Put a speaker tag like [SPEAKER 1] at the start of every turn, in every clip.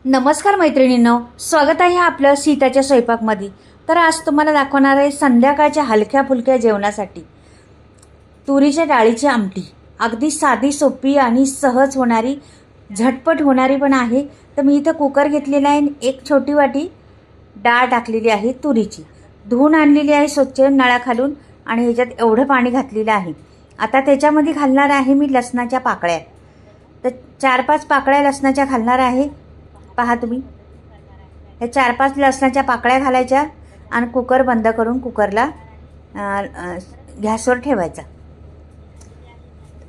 [SPEAKER 1] नमस्कार मैत्रिणींनो, स्वागत आहे आपलं सीताच्या स्वयंपाकमध्ये। तर आज तुम्हाला दाखवणार आहे संध्याकाळच्या हलक्या फुलक्या जेवणासाठी तुरीच्या डाळीची आमटी। अगदी साधी सोपी आणि सहज होणारी, झटपट होणारी पण आहे। तर मी इथं कुकर घेतलेला आहे, एक छोटी वाटी डाळ टाकलेली आहे तुरीची, धुवून आणलेली आहे स्वच्छ नळाखालून, आणि ह्याच्यात एवढं पाणी घातलेलं आहे। आता त्याच्यामध्ये घालणार आहे मी लसणाच्या पाकळ्या। तर 4-5 पाकळ्या लसणाच्या घालणार आहे। पहा तुम्ही, हे 4-5 लसणाच्या पाकळ्या घालायच्या आणि कुकर बंद करून कुकरला गॅसवर ठेवायचा।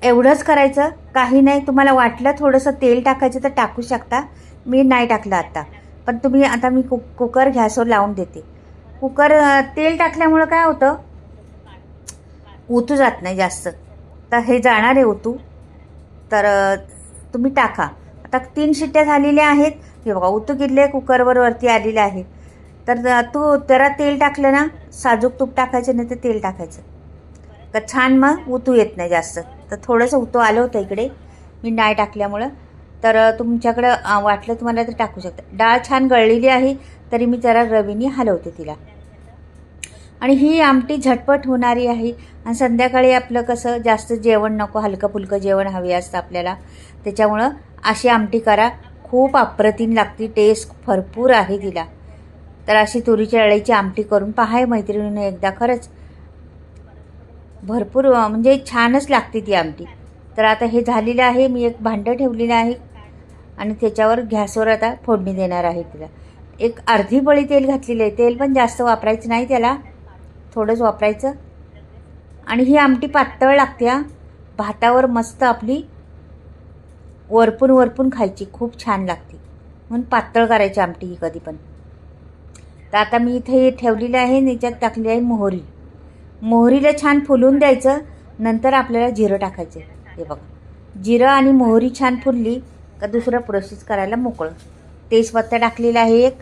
[SPEAKER 1] एवढंच करायचं, काही नाही। तुम्हाला वाटलं थोडंसं तेल टाकायचं तर टाकू शकता, मी नाही टाकलं आता। पण तुम्ही आता मी कुकर गॅसवर लावून देते। कुकर तेल टाकल्यामुळं काय होतं, ओतू जात नाही जास्त। तर हे जाणार आहे ओतू, तर तुम्ही टाका। आता 3 शिट्ट्या झालेल्या आहेत। हे बघा, ओतू किडले कुकरवर वरती आलेले आहे। तर जरा तेल टाकलं ना, साजूक तूप टाकायचं, नाही तर तेल टाकायचं, तर छान मग ओतू येत नाही जास्त। तर थोडंसं ओतू आलं होतं इकडे, मी नाही टाकल्यामुळं। तर तुमच्याकडं वाटलं तुम्हाला तर टाकू शकता। डाळ छान गळलेली आहे, तरी मी जरा रवीने हलवते तिला। आणि ही आमटी झटपट होणारी आहे। आणि संध्याकाळी आपलं कसं जास्त जेवण नको, हलकं फुलकं जेवण हवे असतं आपल्याला, त्याच्यामुळं अशी आमटी करा। खूप अप्रतिम लागते, टेस्ट भरपूर आहे तिला। तर अशी तुरीच्या डाळीची आमटी करून पहा मैत्रिणींनो एकदा, खरंच भरपूर म्हणजे छानच लागते ती आमटी। तर आता हे झालेलं आहे, मी एक भांडं ठेवलेलं आहे आणि त्याच्यावर गॅसवर आता फोडणी देणार आहे तिला। एक अर्धी पळी तेल घातलेलं आहे, तेल पण जास्त वापरायचं नाही त्याला, थोडंच वापरायचं। आणि ही आमटी पातळ लागते, भातावर मस्त आपली वरपून खायची, खूप छान लागते। म्हणून पातळ करायची आमटी ही कधी पण। तर आता मी इथे ठेवलेलं आहे, याच्यात टाकली आहे मोहरी। मोहरीला छान फुलून द्यायचं, नंतर आपल्याला जिरं टाकायचं। हे बघा, जिरं आणि मोहरी छान फुलली का दुसरं प्रोसेस करायला मोकळं। तेजपत्ता टाकलेला आहे एक,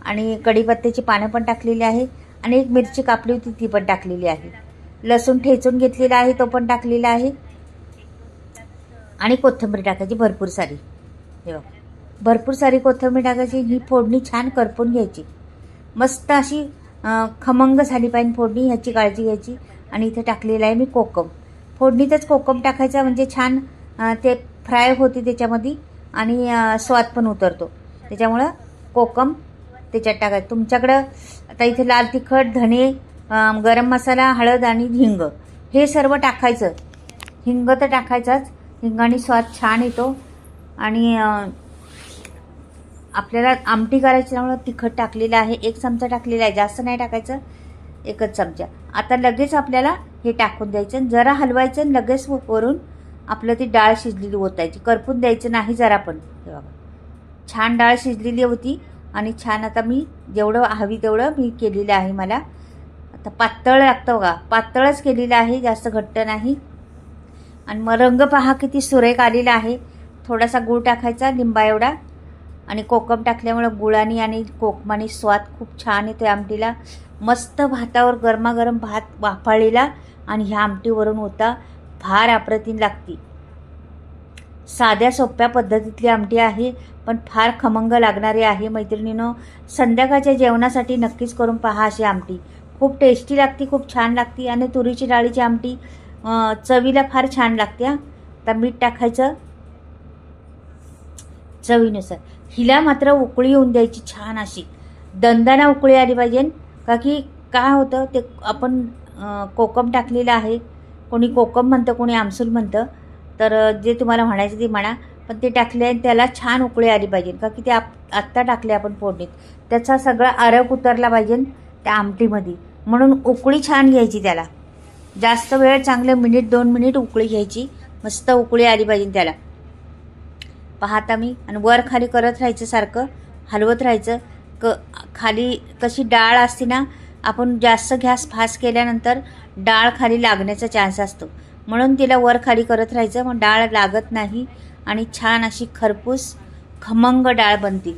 [SPEAKER 1] आणि कढीपत्त्याची पानं पण टाकलेली आहे, आणि एक मिरची कापली होती ती पण टाकलेली आहे। लसूण ठेचून घेतलेला आहे तो पण टाकलेला आहे, आणि कोथिंबीर टाकायची भरपूर सारी। हे बघा, भरपूर सारी कोथिंबीर टाकायची। ही फोडणी छान करपून घ्यायची, मस्त अशी खमंग झाली पाहिजे फोडणी, ह्याची काळजी घ्यायची। आणि इथे टाकलेलं आहे मी कोकम, फोडणीतच कोकम टाकायचा, म्हणजे छान ते फ्राय होते त्याच्यामध्ये, आणि स्वाद पण उतरतो। त्याच्यामुळं कोकम त्याच्यात टाकायचं। तुमच्याकडं आता इथे लाल तिखट, धणे, गरम मसाला, हळद आणि हिंग हे सर्व टाकायचं। हिंग तर टाकायचाच, हिंगाने स्वाद छान येतो। आणि आपल्याला आमटी करायची त्यामुळे तिखट टाकलेलं आहे, 1 चमचा टाकलेला आहे, जास्त नाही टाकायचं, 1च चमचा। आता लगेच आपल्याला हे टाकून द्यायचं, जरा हलवायचं, लगेच वरून आपलं ती डाळ शिजलेली ओतायची, करपून द्यायचं नाही जरा पण। हे बघा, छान डाळ शिजलेली होती, आणि छान आता मी जेवढं हवी तेवढं मी केलेलं आहे। मला आता पातळ लागतं बघा, पातळच केलेलं आहे, जास्त घट्ट नाही। आणि मग रंग पहा किती सुरेख आलेला आहे। थोडासा गूळ टाकायचा, लिंबा एवढा, आणि कोकम टाकल्यामुळं गुळाने आणि कोकमाने स्वाद खूप छान येतो आमटीला। मस्त भातावर गरमागरम भात वाफाळलेला आणि ह्या आमटीवरून होता, फार अप्रतिम लागती। साध्या सोप्या पद्धतीतली आमटी आहे, पण फार खमंग लागणारी आहे मैत्रिणींनो। संध्याकाळच्या जेवणासाठी नक्कीच करून पहा अशी आमटी, खूप टेस्टी लागते, खूप छान लागते। आणि तुरीची डाळीची आमटी चवीला फार छान लागते। आता मीठ टाकायचं चवीनुसार। हिला मात्र उकळी येऊन द्यायची छान अशी, दणदणा उकळी आली पाहिजे। का की काय होतं, ते आपण कोकम टाकलेलं आहे, कोणी कोकम म्हणतं, कोणी आमसूल म्हणतं, तर जे तुम्हाला म्हणायचं ते म्हणा, पण ते टाकले आणि त्याला छान उकळी आली पाहिजे। का की ते आत्ता टाकले आपण फोडणीत, त्याचा सगळा आरक उतरला पाहिजे त्या आमटीमध्ये, म्हणून उकळी छान घ्यायची त्याला, जास्त वेळ, चांगले 1-2 मिनिट उकळी घ्यायची, मस्त उकळी आली पाहिजे त्याला। पाहता मी, आणि वर खाली करत राहायचं, सारखं हलवत राहायचं। खाली कशी डाळ असते ना, आपण जास्त गॅस फास्ट केल्यानंतर डाळ खाली लागण्याचा चान्स असतो, म्हणून तिला वर खाली करत राहायचं, मग डाळ लागत नाही, आणि छान अशी खरपूस खमंग डाळ बनते।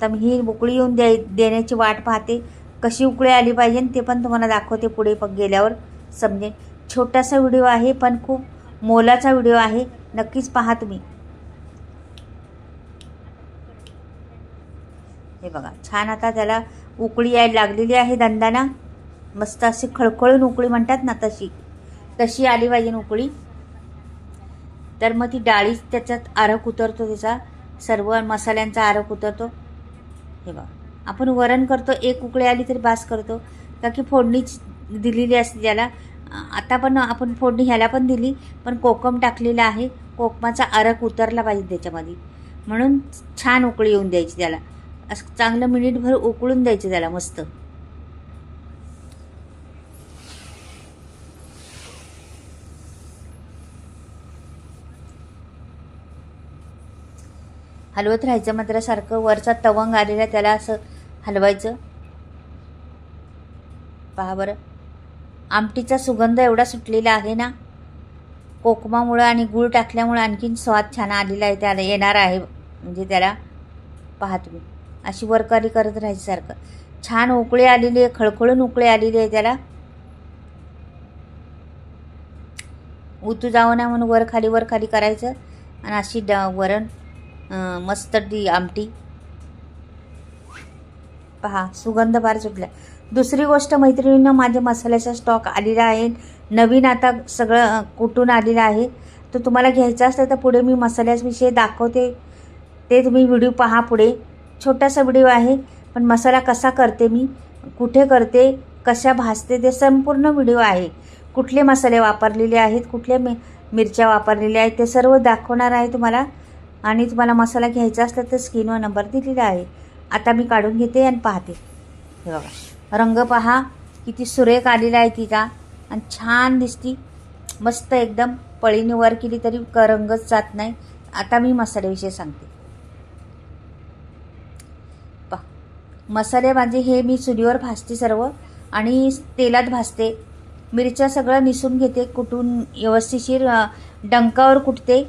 [SPEAKER 1] तर मी ही उकळी येऊन देण्याची वाट पाहते, कशी उकळी आली पाहिजे ते पण तुम्हाला दाखवते पुढे गेल्यावर समजेल। छोटासा व्हिडिओ आहे, पण खूप मोलाचा व्हिडिओ आहे, नक्कीच पहा तुम्ही। हे बघा छान आता त्याला उकळी यायला लागलेली आहे दंदाना. मस्त अशी खळखळून उकळी म्हणतात ना तशी आली पाहिजे उकळी. तर मग ती डाळी त्याच्यात आरक उतरतो, त्याचा सर्व मसाल्यांचा आरक उतरतो. हे बघा आपण वरण करतो, एक उकळी आली तरी बास करतो का की फोडणीच दिलेली असते त्याला. आता पण आपण फोडणी ह्याला पण दिली, पण कोकम टाकलेला आहे, कोकमाचा आरक उतरला पाहिजे त्याच्यामध्ये, म्हणून छान उकळी येऊन द्यायची त्याला. असं चांगलं मिनिटभर उकळून द्यायचं त्याला मस्त. हलवत राहायचं मात्र सारखं. वरचा तवंग आलेला त्याला असं हलवायचं. पहा बरं आमटीचा सुगंध एवढा सुटलेला आहे ना, कोकमामुळं आणि गूळ टाकल्यामुळं आणखीन स्वाद छान आलेला आहे, त्याला येणार आहे. म्हणजे त्याला पहा तुम्ही अशी वरकारी करत राहायचं सारखं. छान उकळी आलेली आहे, खळखळून उकळी आलेली आहे त्याला. उतू जावं ना म्हणून वर खाली करायचं आणि अशी वरण मस्त ती आमटी. पहा सुगंध फार सुटला. दुसरी गोष्ट मैत्रिणींना, माझ्या मसाल्याचा स्टॉक आलेला आहे नवीन, आता सगळं कुटून आलेलं आहे. तर तुम्हाला घ्यायचं असलं तर पुढे मी मसाल्याविषयी दाखवते, ते तुम्ही व्हिडिओ पहा. पुढे छोटासा व्हिडिओ आहे, पण मसाला कसा करते मी, कुठे करते, कशा भाजते, ते संपूर्ण व्हिडिओ आहे. कुठले मसाले वापरलेले आहेत, कुठल्या मिरच्या वापरलेल्या आहेत, ते सर्व दाखवणार आहे तुम्हाला. आणि तुम्हाला मसाला घ्यायचा असला तर स्क्रीनवर नंबर दिलेला आहे. आता मी काढून घेते आणि पाहते. हे बघा रंग पहा किती सुरेख आलेला आहे तिचा, आणि छान दिसती मस्त एकदम. पळीने वर केली तरी रंगच जात नाही. आता मी मसाल्याविषयी सांगते. पहा मसाले माझे हे मी चुलीवर भाजते सर्व, आणि तेलात भाजते. मिरच्या सगळं निसून घेते, कुटून व्यवस्थितशीर डंकावर कुटते,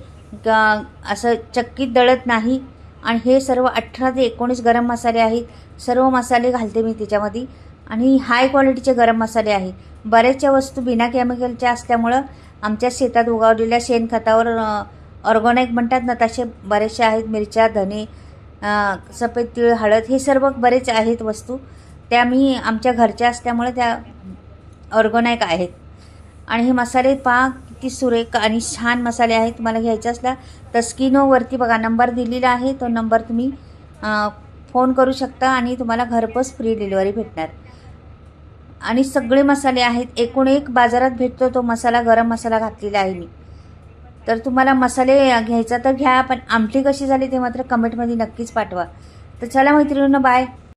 [SPEAKER 1] असं चक्कीत दळत नाही. आणि हे सर्व 18 ते 19 गरम मसाले आहेत. सर्व मसाले घालते मी त्याच्यामध्ये, आणि हाय क्वालिटीचे गरम मसाले आहेत. बऱ्याचशा वस्तू बिना केमिकलच्या असल्यामुळं आमच्या शेतात उगवलेल्या शेणखतावर ऑर्गॅनिक म्हणतात ना, तसे बरेचसे आहेत. मिरच्या, धने, सफेद तीळ, हळद, हे सर्व बरेच आहेत वस्तू. त्या मी आमच्या घरच्या असल्यामुळे त्या ऑर्गॅनिक आहेत. आणि हे मसाले पहा किती सुरेख आणि छान मसाले आहेत. तुम्हाला घ्यायचं असला तर स्क्रीनवरती बघा नंबर दिलेला आहे, तो नंबर तुम्ही फोन करू शकता आणि तुम्हाला घरपोच फ्री डिलिव्हरी भेटणार. आणि सगळे मसाले आहेत, एकूण एक बाजारात भेटतो तो मसाला, गरम मसाला घातलेला आहे मी. तर तुम्हाला मसाले घ्यायचा तर घ्या, पण आमटी कशी झाली ते मात्र कमेंटमध्ये नक्कीच पाठवा. तर चला मैत्रिणींनो, बाय.